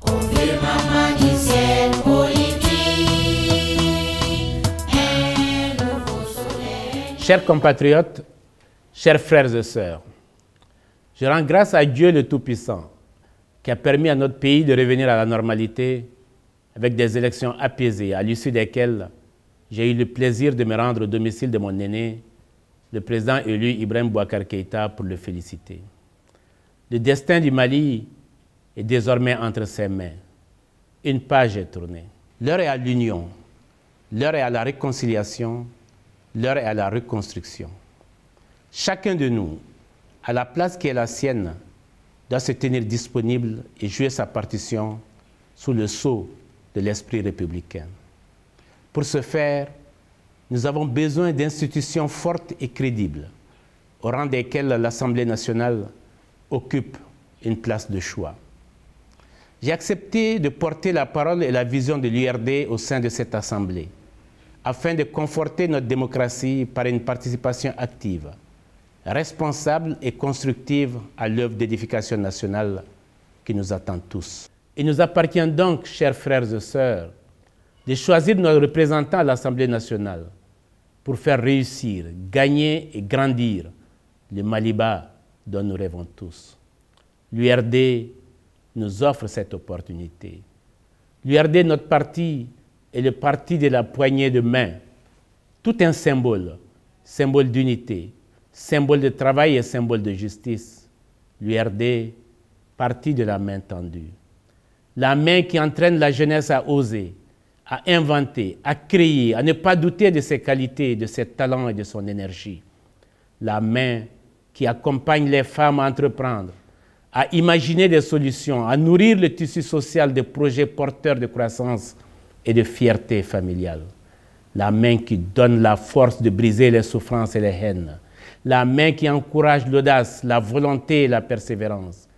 Au firmament du ciel politique, un nouveau soleil. Chers compatriotes, chers frères et sœurs, je rends grâce à Dieu le Tout-Puissant qui a permis à notre pays de revenir à la normalité avec des élections apaisées à l'issue desquelles j'ai eu le plaisir de me rendre au domicile de mon aîné, le président élu Ibrahim Boubacar Keïta, pour le féliciter. Le destin du Mali est désormais entre ses mains. Une page est tournée. L'heure est à l'union, l'heure est à la réconciliation, l'heure est à la reconstruction. Chacun de nous, à la place qui est la sienne, doit se tenir disponible et jouer sa partition sous le sceau de l'esprit républicain. Pour ce faire, nous avons besoin d'institutions fortes et crédibles, au rang desquelles l'Assemblée nationale occupe une place de choix. J'ai accepté de porter la parole et la vision de l'URD au sein de cette Assemblée, afin de conforter notre démocratie par une participation active, responsable et constructive à l'œuvre d'édification nationale qui nous attend tous. Il nous appartient donc, chers frères et sœurs, de choisir nos représentants à l'Assemblée nationale pour faire réussir, gagner et grandir le Maliba dont nous rêvons tous. L'URD nous offre cette opportunité. L'URD, notre parti, est le parti de la poignée de main. Tout un symbole, symbole d'unité, symbole de travail et symbole de justice. L'URD, parti de la main tendue. La main qui entraîne la jeunesse à oser, à inventer, à créer, à ne pas douter de ses qualités, de ses talents et de son énergie. La main qui accompagne les femmes à entreprendre, à imaginer des solutions, à nourrir le tissu social de projets porteurs de croissance et de fierté familiale. La main qui donne la force de briser les souffrances et les haines. La main qui encourage l'audace, la volonté et la persévérance.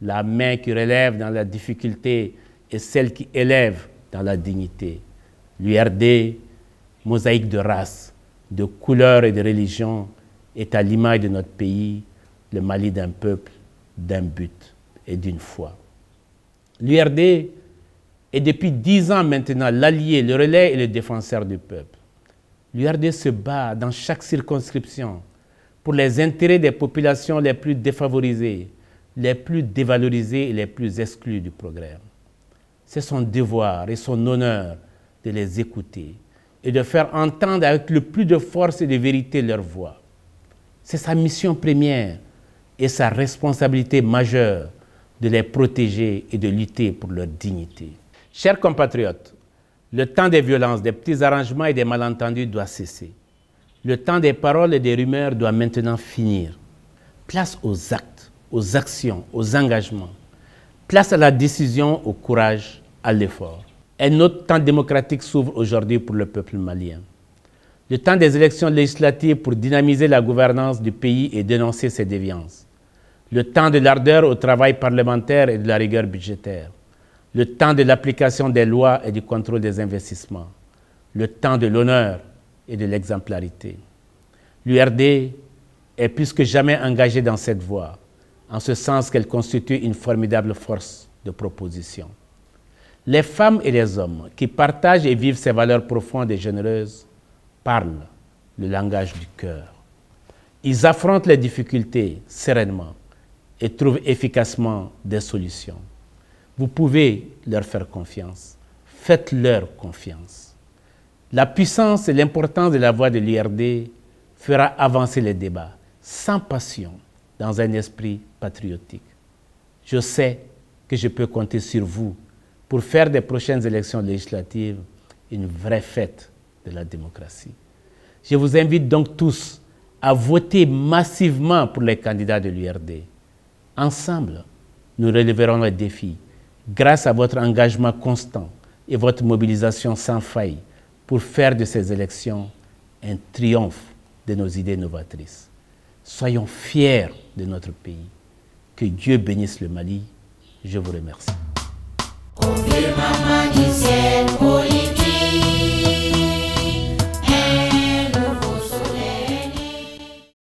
La main qui relève dans la difficulté et celle qui élève dans la dignité. L'URD, mosaïque de races, de couleurs et de religions, est à l'image de notre pays, le Mali d'un peuple, d'un but et d'une foi. L'URD est depuis 10 ans maintenant l'allié, le relais et le défenseur du peuple. L'URD se bat dans chaque circonscription pour les intérêts des populations les plus défavorisées, les plus dévalorisées et les plus exclues du progrès. C'est son devoir et son honneur de les écouter et de faire entendre avec le plus de force et de vérité leur voix. C'est sa mission première et sa responsabilité majeure de les protéger et de lutter pour leur dignité. Chers compatriotes, le temps des violences, des petits arrangements et des malentendus doit cesser. Le temps des paroles et des rumeurs doit maintenant finir. Place aux actes, aux actions, aux engagements. Place à la décision, au courage, à l'effort. Un autre temps démocratique s'ouvre aujourd'hui pour le peuple malien. Le temps des élections législatives pour dynamiser la gouvernance du pays et dénoncer ses déviances. Le temps de l'ardeur au travail parlementaire et de la rigueur budgétaire. Le temps de l'application des lois et du contrôle des investissements. Le temps de l'honneur et de l'exemplarité. L'URD est plus que jamais engagée dans cette voie, en ce sens qu'elle constitue une formidable force de proposition. Les femmes et les hommes qui partagent et vivent ces valeurs profondes et généreuses parlent le langage du cœur. Ils affrontent les difficultés sereinement et trouvent efficacement des solutions. Vous pouvez leur faire confiance. Faites-leur confiance. La puissance et l'importance de la voix de l'URD fera avancer les débats sans passion, dans un esprit patriotique. Je sais que je peux compter sur vous pour faire des prochaines élections législatives une vraie fête de la démocratie. Je vous invite donc tous à voter massivement pour les candidats de l'URD. Ensemble, nous relèverons les défis grâce à votre engagement constant et votre mobilisation sans faille pour faire de ces élections un triomphe de nos idées novatrices. Soyons fiers de notre pays. Que Dieu bénisse le Mali. Je vous remercie. Au firmament du ciel,